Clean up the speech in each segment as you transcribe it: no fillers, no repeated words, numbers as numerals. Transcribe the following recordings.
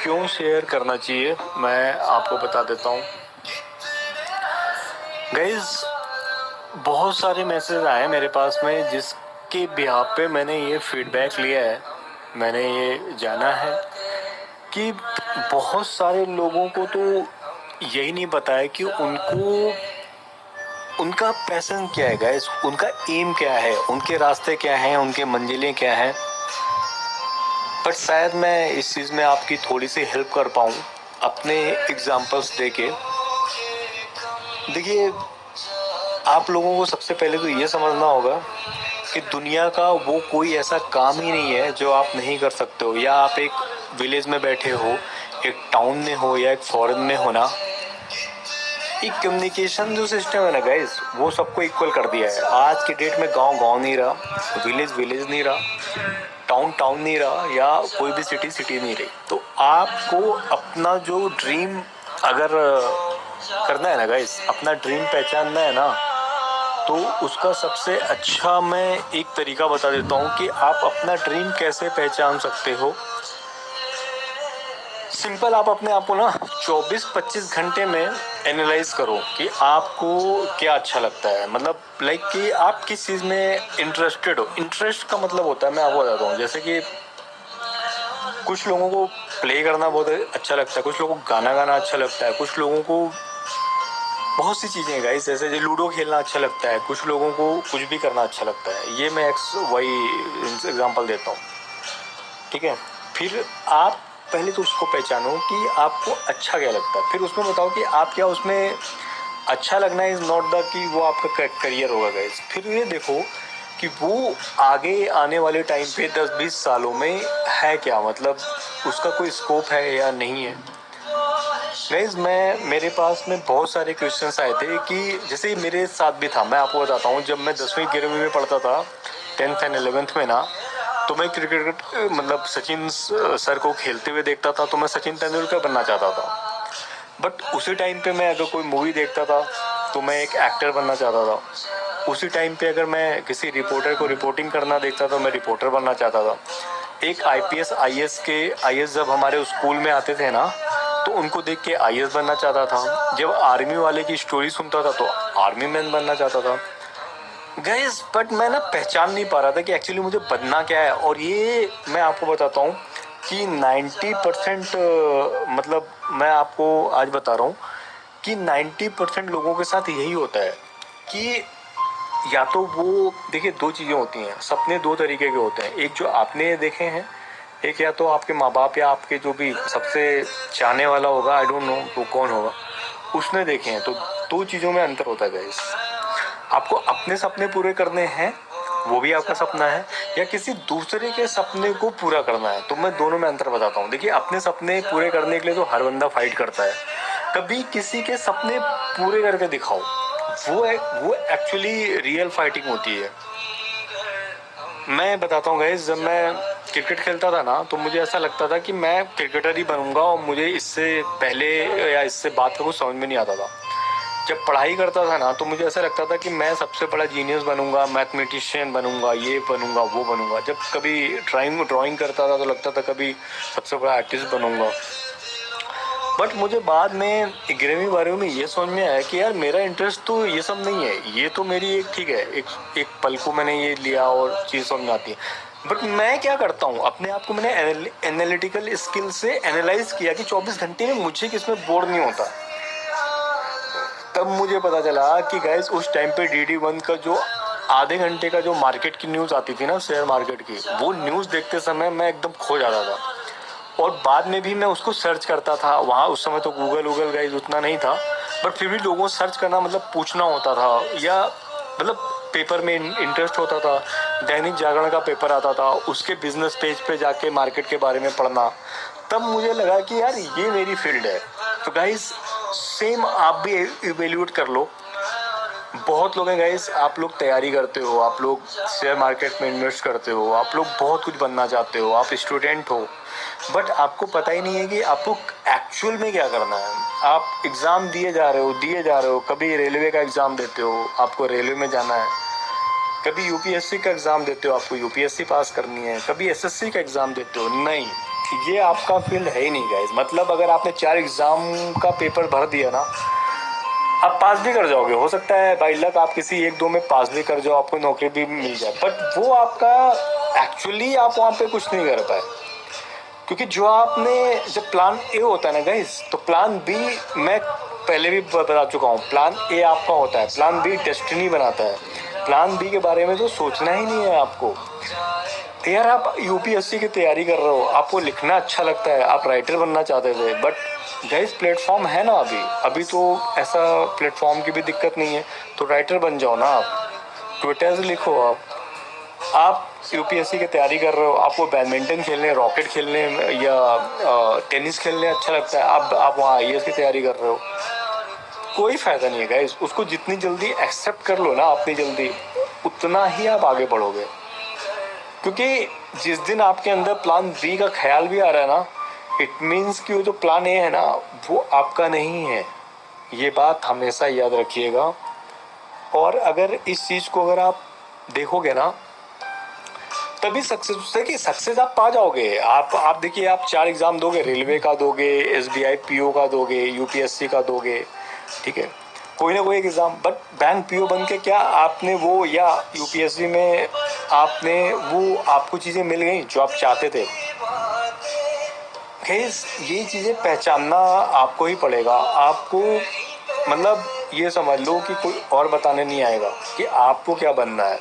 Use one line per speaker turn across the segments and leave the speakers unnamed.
क्यों शेयर करना चाहिए मैं आपको बता देता हूँ। गाइज, बहुत सारे मैसेज आए मेरे पास में जिसके बिहाफ पे मैंने ये फीडबैक लिया है। मैंने ये जाना है कि बहुत सारे लोगों को तो यही नहीं पता है कि उनका पैशन क्या है गाइस, उनका एम क्या है, उनके रास्ते क्या हैं, उनके मंजिलें क्या हैं। पर शायद मैं इस चीज़ में आपकी थोड़ी सी हेल्प कर पाऊँ अपने एग्जांपल्स देके। देखिए, आप लोगों को सबसे पहले तो ये समझना होगा कि दुनिया का वो कोई ऐसा काम ही नहीं है जो आप नहीं कर सकते हो। या आप एक विलेज में बैठे हो, एक टाउन में हो या एक फॉरेन में हो ना, एक कम्युनिकेशन जो सिस्टम है ना गाइस, वो सबको इक्वल कर दिया है। आज की डेट में गांव गांव नहीं रहा, विलेज विलेज नहीं रहा, टाउन टाउन नहीं रहा, या कोई भी सिटी सिटी नहीं रही। तो आपको अपना जो ड्रीम अगर करना है ना गाइस, अपना ड्रीम पहचानना है ना, तो उसका सबसे अच्छा मैं एक तरीका बता देता हूँ कि आप अपना ड्रीम कैसे पहचान सकते हो। सिंपल, आप अपने आप को ना 24-25 घंटे में एनालाइज करो कि आपको क्या अच्छा लगता है। मतलब लाइक कि आप किस चीज़ में इंटरेस्टेड हो। इंटरेस्ट का मतलब होता है, मैं आपको बताता हूँ, जैसे कि कुछ लोगों को प्ले करना बहुत अच्छा लगता है, कुछ लोगों को गाना गाना अच्छा लगता है, कुछ लोगों को बहुत सी चीज़ें हैं गाइस, जैसे लूडो खेलना अच्छा लगता है, कुछ लोगों को कुछ भी करना अच्छा लगता है। ये मैं वही एग्जांपल देता हूँ, ठीक है। फिर आप पहले तो उसको पहचानो कि आपको अच्छा क्या लगता है, फिर उसमें बताओ कि आप क्या उसमें अच्छा लगना इज़ नॉट द कि वो आपका करियर होगा गाइस। फिर ये देखो कि वो आगे आने वाले टाइम पे 10-20 सालों में है क्या, मतलब उसका कोई स्कोप है या नहीं है। गाइस, मेरे पास में बहुत सारे क्वेश्चंस आए थे कि जैसे मेरे साथ भी था। मैं आपको बताता हूँ, जब मैं 10वीं 11वीं में पढ़ता था, 10th एंड 11th में ना, तो मैं क्रिकेट मतलब सचिन सर को खेलते हुए देखता था, तो मैं सचिन तेंदुलकर बनना चाहता था। बट उसी टाइम पे मैं अगर कोई मूवी देखता था तो मैं एक एक्टर बनना चाहता था। उसी टाइम पे अगर मैं किसी रिपोर्टर को रिपोर्टिंग करना देखता तो मैं रिपोर्टर बनना चाहता था। एक आईपीएस आईएएस जब हमारे स्कूल में आते थे ना, तो उनको देख के आईएएस बनना चाहता था। जब आर्मी वाले की स्टोरी सुनता था तो आर्मी मैन बनना चाहता था गाइस। बट मैं ना पहचान नहीं पा रहा था कि एक्चुअली मुझे बनना क्या है। और ये मैं आपको बताता हूँ कि 90% मतलब मैं आपको आज बता रहा हूँ कि 90% लोगों के साथ यही होता है कि या तो वो देखिए, दो चीज़ें होती हैं, सपने दो तरीके के होते हैं। एक जो आपने देखे हैं, एक या तो आपके माँ बाप या आपके जो भी सबसे चाहने वाला होगा, आई डोंट नो वो कौन होगा, उसने देखे हैं। तो दो चीज़ों में अंतर होता है गाइस। आपको अपने सपने पूरे करने हैं, वो भी आपका सपना है, या किसी दूसरे के सपने को पूरा करना है। तो मैं दोनों में अंतर बताता हूँ। देखिए, अपने सपने पूरे करने के लिए तो हर बंदा फाइट करता है। कभी किसी के सपने पूरे करके दिखाओ, वो एक्चुअली रियल फाइटिंग होती है। मैं बताता हूँ गाइस, जब मैं क्रिकेट खेलता था ना, तो मुझे ऐसा लगता था कि मैं क्रिकेटर ही बनूंगा, और मुझे इससे पहले या इससे बाद का कुछ समझ में नहीं आता था। जब पढ़ाई करता था ना, तो मुझे ऐसा लगता था कि मैं सबसे बड़ा जीनियस बनूंगा, मैथमेटिशियन बनूंगा, ये बनूंगा वो बनूंगा। जब कभी ड्राइंग करता था तो लगता था कभी सबसे बड़ा आर्टिस्ट बनूंगा। बट मुझे बाद में 11वीं 12वीं में ये समझ में आया कि यार मेरा इंटरेस्ट तो ये सब नहीं है। ये तो मेरी एक ठीक है, एक पल को मैंने ये लिया और चीज़ समझ में आती है। बट मैं क्या करता हूँ, अपने आप को मैंने एनालिटिकल स्किल से एनालाइज किया कि 24 घंटे में मुझे किसमें बोर नहीं होता। तब मुझे पता चला कि गाइस, उस टाइम पे DD1 का जो आधे घंटे का जो मार्केट की न्यूज़ आती थी ना, शेयर मार्केट की, वो न्यूज़ देखते समय मैं एकदम खो जाता था। और बाद में भी मैं उसको सर्च करता था। वहाँ उस समय तो गूगल गाइस उतना नहीं था, बट फिर भी लोगों से सर्च करना मतलब पूछना होता था, या मतलब पेपर में इंटरेस्ट होता था। दैनिक जागरण का पेपर आता था, उसके बिजनेस पेज पे जाके मार्केट के बारे में पढ़ना। तब मुझे लगा कि यार ये मेरी फील्ड है। तो गाइस, सेम आप भी इवेल्यूएट कर लो। बहुत लोग हैं गाइस, आप लोग तैयारी करते हो, आप लोग शेयर मार्केट में इन्वेस्ट करते हो, आप लोग बहुत कुछ बनना चाहते हो, आप स्टूडेंट हो, बट आपको पता ही नहीं है कि आपको एक्चुअल में क्या करना है। आप एग्ज़ाम दिए जा रहे हो। कभी रेलवे का एग्ज़ाम देते हो, आपको रेलवे में जाना है। कभी यूपीएससी का एग्ज़ाम देते हो, आपको यूपीएससी पास करनी है। कभी एसएससी का एग्ज़ाम देते हो, नहीं, ये आपका फील्ड है ही नहीं गाइस। मतलब अगर आपने 4 एग्जाम का पेपर भर दिया ना, आप पास भी कर जाओगे, हो सकता है बाई लक आप किसी 1-2 में पास भी कर जाओ, आपको नौकरी भी मिल जाए, बट वो आपका एक्चुअली आप वहाँ पे कुछ नहीं कर पाए। क्योंकि जो आपने जब प्लान ए होता है ना गाइस, तो प्लान बी मैं पहले भी बता चुका हूँ, प्लान ए आपका होता है, प्लान बी डेस्टिनी बनाता है। प्लान बी के बारे में तो सोचना ही नहीं है आपको। यार आप यूपीएससी की तैयारी कर रहे हो, आपको लिखना अच्छा लगता है, आप राइटर बनना चाहते थे, बट गाइस प्लेटफॉर्म है ना अभी तो ऐसा प्लेटफॉर्म की भी दिक्कत नहीं है, तो राइटर बन जाओ ना आप, ट्विटर से लिखो आप यूपीएससी की तैयारी कर रहे हो, आपको बैडमिंटन खेलने, रॉकेट खेलने या टेनिस खेलने अच्छा लगता है, आप वहाँ आईएएस की तैयारी कर रहे हो, कोई फ़ायदा नहीं है गाइस। उसको जितनी जल्दी एक्सेप्ट कर लो ना अपनी जल्दी, उतना ही आप आगे बढ़ोगे। क्योंकि जिस दिन आपके अंदर प्लान बी का ख्याल भी आ रहा है ना, इट मीन्स कि वो जो प्लान ए है ना, वो आपका नहीं है। ये बात हमेशा याद रखिएगा। और अगर इस चीज़ को अगर आप देखोगे ना, तभी सक्सेस आप पा जाओगे। आप देखिए, आप 4 एग्ज़ाम दोगे, रेलवे का दोगे, एसबीआई पीओ का दोगे, यूपीएससी का दोगे, ठीक है, कोई ना कोई एक एग्ज़ाम, बट बैंक पीओ बन के क्या आपने वो, या यूपीएससी में आपने वो, आपको चीज़ें मिल गई जो आप चाहते थे। गाइस ये चीज़ें पहचानना आपको ही पड़ेगा। आपको मतलब ये समझ लो कि कोई और बताने नहीं आएगा कि आपको क्या बनना है।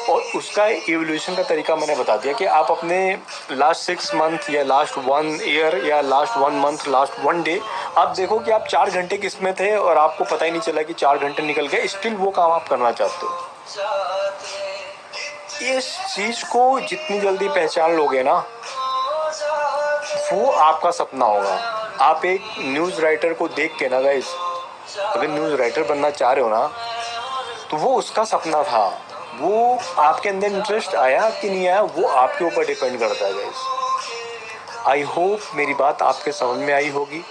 और उसका इवोल्यूशन का तरीका मैंने बता दिया कि आप अपने लास्ट 6 मंथ या लास्ट 1 ईयर या लास्ट 1 मंथ, लास्ट 1 डे, आप देखो कि आप 4 घंटे किस में थे और आपको पता ही नहीं चला कि 4 घंटे निकल गए, स्टिल वो काम आप करना चाहते हो। इस चीज़ को जितनी जल्दी पहचान लोगे ना, वो आपका सपना होगा। आप एक न्यूज़ राइटर को देख के ना गाइस, अगर न्यूज़ राइटर बनना चाह रहे हो ना, तो वो उसका सपना था, वो आपके अंदर इंटरेस्ट आया कि नहीं आया, वो आपके ऊपर डिपेंड करता है गाइस। आई होप मेरी बात आपके समझ में आई होगी।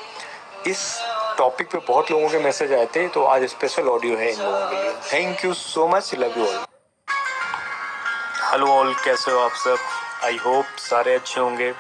इस टॉपिक पे बहुत लोगों के मैसेज आए थे, तो आज स्पेशल ऑडियो है इन लोगों के लिए। Thank you so much, love you all. Hello all, कैसे हो आप सब? आई होप सारे अच्छे होंगे।